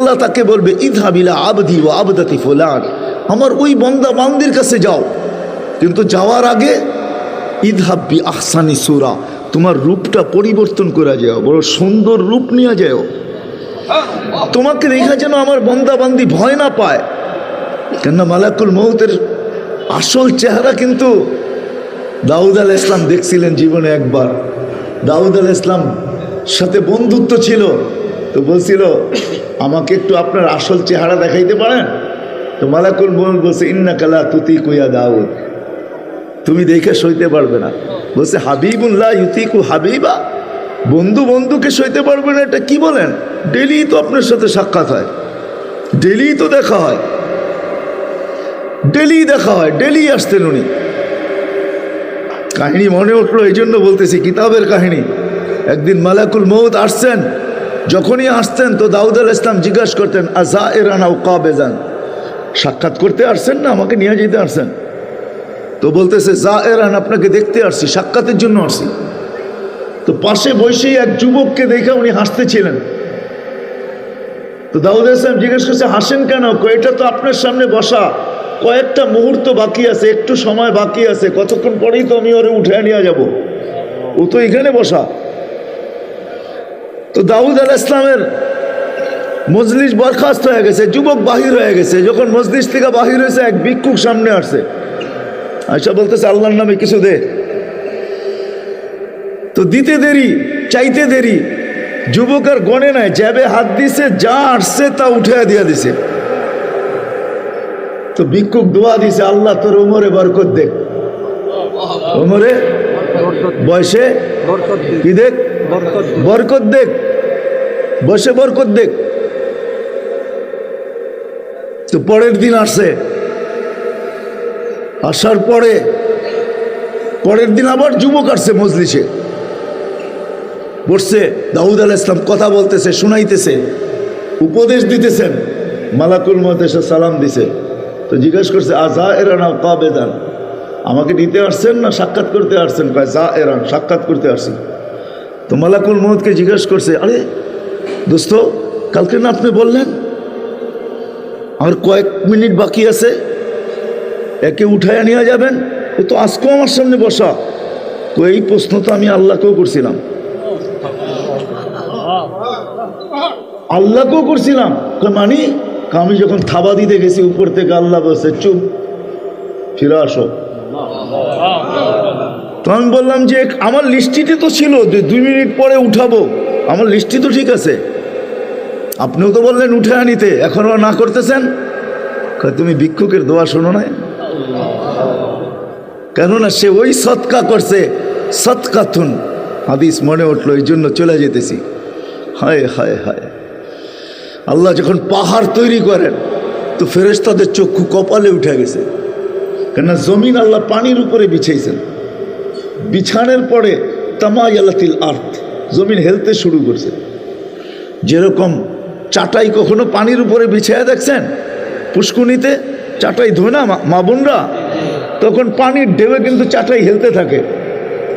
আল্লাহ তাকে বলবে ইযহাব ইলা আবদি ওয়া আবদাতি ফুলান, আমার ওই বান্দা বান্দির কাছে যাও, কিন্তু যাওয়ার আগে ইযহাব বি আহসানি সূরা, তোমার রূপটা পরিবর্তন করে যাও, বড় সুন্দর রূপ নিয়ে যাও, তোমাকে দেখা যেন আমার বান্দা বান্দি ভয় না পায়। কেননা মালাকুল মউতের আসল চেহারা কিন্তু দাউদ আলাইহিস সালাম দেখছিলেন জীবনে একবার। দাউদ আলাইহিস সালাম সাথে বন্ধুত্ব ছিল, তো বলছিল আমাকে একটু আপনার আসল চেহারা দেখাইতে পারেন? তো মালাকুল মউত বলছে ইন্নাকা লা তুতিকু ইয়া দাউদ, তুমি দেখে সইতে পারবে না। বলছে হাবিবুল্লাহ ইউতিকু হাবিবা, বন্ধু বন্ধুকে সইতে পারবে না, এটা কি বলেন? ডেলি তো আপনার সাথে সাক্ষাৎ হয়, ডেলি তো দেখা হয়, ডেলি দেখা হয়, ডেলি আসতেন উনি। কাহিনী মনে উঠলো, এই জন্য বলতেছি, কিতাবের কাহিনী। একদিন মালাকুল মউত আসছেন, যখনই আসতেন তো দাউদ আলাইহিস সালাম জিজ্ঞাসা করতেন আযাইরান আও কাবেজান, সাক্ষাৎ করতে আসছেন না আমাকে নিয়ে যেতে আসছেন? তো বলতেছে যায়েরান, আপনাকে দেখতে আসছি, সাক্ষাতের জন্য আসছি। তো পাশে বসেই এক যুবককে দেখে উনি হাসতেছিলেন। তো দাউদ আলাইহিস সালাম জিজ্ঞেস করছে হাসেন কেন? এটা তো আপনার সামনে বসা, কয়েকটা মুহূর্ত বাকি আছে, একটু সময় বাকি আছে, কতক্ষণ পরেই তো আমি ওরে উঠে নিয়ে যাব, ও তো এখানে বসা। তো দাউদ আলাইহিস সালামের মজলিস বরখাস্ত হয়ে গেছে, যুবক বাহির হয়ে গেছে। যখন মজলিস থেকে বাহির হয়েছে, এক ভিক্ষুক সামনে আসছে, আয়সা বলতেছে আল্লাহর নামে কিছু দে। তো দিতে দেরি, চাইতে দেরি, যুবক আর গনে নাই, জ্যাবে হাত দিছে, যা আসছে তা উঠে দিয়া দিছে। তো ভিক্ষুক দোয়া দিছে, আল্লাহ তোর উমরে বরকত দেখ, উমরে বয়সে কি দেখ, বরকত দেখ, বসে বরকত দেখ। তো পরের দিন আসছে, আসার পরে পরের দিন আবার যুবক আসছে মজলিসে, বসছে। দাউদ আলাইহিস সালাম কথা বলতেছে, শুনাইতেছে, উপদেশ দিতেছেন। মালাকুল মউত এসে সালাম দিছে। তো জিজ্ঞাসা করছে আযাইরান আও কাবেদান, আমাকে নিতে আসছেন না সাক্ষাৎ করতে আসছেন? কয় যায়েরান, সাক্ষাৎ করতে আসছি। তো মালাকুল মউতকে জিজ্ঞাসা করছে, আরে দোস্ত, কালকে না আপনি বললেন আর কয়েক মিনিট বাকি আছে, একে উঠাইয়া নিয়ে যাবেন, ও তো আজকেও আমার সামনে বসা। তো এই প্রশ্ন তো আমি আল্লাহকেও করছিলাম, আল্লাহকেও করছিলাম। মানে আমি যখন থাবা দিতে গেছি উপর থেকে, আল্লাহ বলছে চুপ, ফিরে আসো। তো আমি বললাম যে আমার লিস্টিতে তো ছিল যে 2 মিনিট পরে উঠাবো, আমার লিস্টি তো ঠিক আছে, আপনিও তো বললেন উঠে আনিতে, এখনও না করতেছেন। তুমি ভিক্ষুকের দোয়া শোনো না? কেননা সে ওই সৎকা করছে, সৎকাতুন হাদিস মনে উঠলো, এই জন্য চলে যেতেছি। হায় হায় হায়, আল্লাহ যখন পাহাড় তৈরি করেন তো ফেরেশতাদের চক্ষু কপালে উঠে গেছে, কেননা জমিন আল্লাহ পানির উপরে বিছাইছেন। বিছানের পরে তামায়ালাতিল আরদ, জমিন হেলতে শুরু করছে। যেরকম চাটাই কখনো পানির উপরে বিছাইয়া দেখছেন? পুষ্কুনিতে চাটাই ধোয় না মা বোনরা, তখন পানির ঢেউয়ে কিন্তু চাটাই হেলতে থাকে।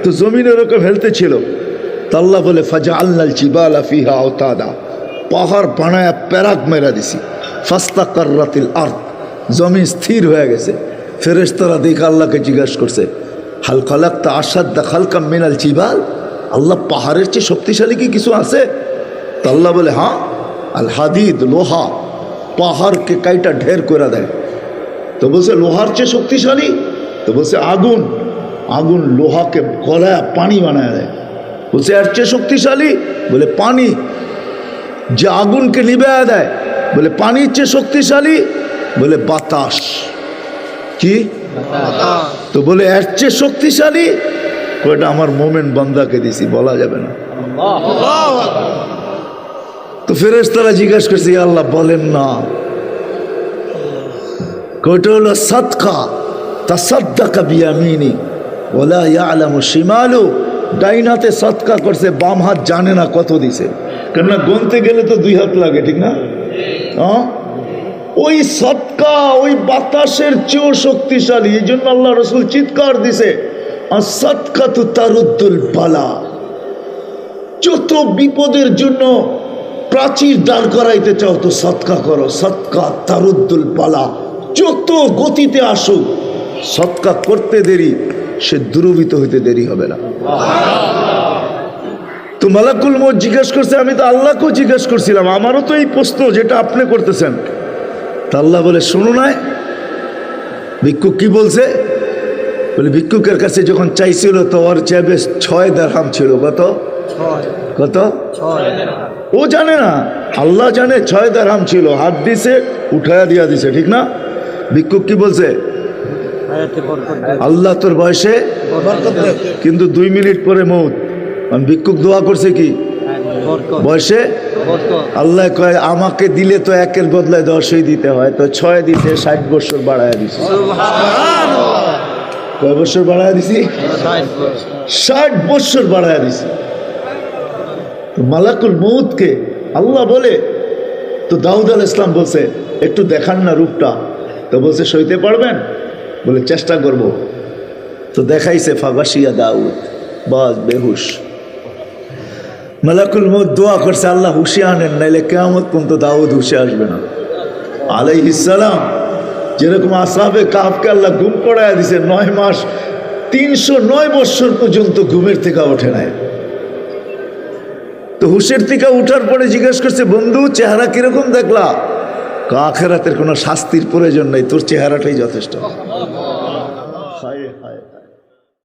তো জমিন এরকম হেলতে ছিল। তো আল্লাহ বলে ফাজআলনাল জিবালা ফিহা আওতাদা, পাহাড় বানায়া প্যারাক মেরা দিছি। ফাস্তাকাররাতিল আরদ, জমিন স্থির হয়ে গেছে। ফেরেশতারা দেখে আল্লাহকে জিজ্ঞাসা করছে হাল খালাকতা আশাদ্দা খালকাম মিনাল জিবাল, আল্লাহ পাহাড়ের চেয়ে শক্তিশালী কি কিছু আছে? তো আল্লাহ বলে হ্যাঁ, আল হাদিদ, লোহা পাহাড়কে কাইটা ঢের করে দেয়। তো বলছে লোহার চেয়ে শক্তিশালী? তো বলছে আগুন, আগুন লোহাকে গলায় পানি বানায় দেয়। বলছে এর চেয়ে শক্তিশালী? বলে পানি, যে আগুনকে নিভায়া দেয়। বলে পানির চেয়ে শক্তিশালী? বলে বাতাস। কি? তো বলে এর চেয়ে শক্তিশালী? ওটা আমার মোমেন বান্দাকে দিছি, বলা যাবে না। তো ফেরেশতারা জিজ্ঞাসা করছে ইয়া আল্লাহ বলেন না। ওটা হলো সাদকা, তাসাদ্দাকা বিয়ামিনি ওয়ালা ইয়ালামু শিমালু, ডাইনাতে সৎকা করছে, বাম হাত জানে না কত দিছে। কেননা গুনতে গেলে তো 2 হাত লাগে, ঠিক না? ওই সৎকা ওই বাতাসের চেয়েও শক্তিশালী। এই জন্য আল্লাহ রসুল চিৎকার দিছে আসসাদকাতু তারুদ্দুল বালা, যত বিপদের জন্য প্রাচীর দাঁড় করাইতে চাও তো সৎকা করো, সৎকা তারুদ্দুল পালা, যত গতিতে আসুক সৎকা করতে দেরি, সে দুরবিত হইতে দেরি হবে না। তো মালাকুল মউত জিজ্ঞেস করছে, আমি তো আল্লাহকেও জিজ্ঞেস করছিলাম, আমারও তো এই প্রশ্ন যেটা আপনি করতেছেন। তা আল্লাহ বলে, শোনো না ভিক্ষুক কি বলছে? বলে ভিক্ষুকের কাছে যখন চাইছিল তো ওর চেয়ে 6 দিরহাম ছিল। কত কত? ও জানে না, আল্লাহ জানে 6 দিরহাম ছিল। হাত দিছে, উঠায়া দিয়া দিছে, ঠিক না? ভিক্ষুক কি বলছে? আল্লাহ তোর বয়সে, কিন্তু 2 মিনিট পরে মউত। ভিক্ষুক দোয়া করছে কি বয়সে? আল্লাহ কয় আমাকে দিলে তো 1-এর বদলায় 10ই দিতে হয়, তো 6 দিতে 60 বছর বাড়ায় দিছে। কয় বছর বাড়ায় দিছি? 60 বছর বাড়ায় দিছি। তো মালাকুল মউতকে আল্লাহ বলে, তো দাউদ আলাইহিস সালাম বলছে একটু দেখান না রূপটা। তো বলছে সইতে পারবেন? বলে চেষ্টা করব। তো দেখাইছে, ফাগাশিয়া দাউদ, বাস বেহুশ। মালাকুল মউত দোয়া করছে, আল্লাহ হুশে আনেন, নাইলে কিয়ামত পর্যন্ত দাউদ হুশে আসবে না আলাইহিস সালাম। যেরকম আসহাবে কাহফকে আল্লাহ ঘুম পড়ায় দিছে, 9 মাস 309 বছর পর্যন্ত ঘুমের থেকে ওঠে নাই। তো হুশের থেকে উঠার পরে জিজ্ঞেস করছে, বন্ধু চেহারা কিরকম দেখলা? আখিরাতের কোনো শাস্তির প্রয়োজন নাই, তোর চেহারাটাই যথেষ্ট।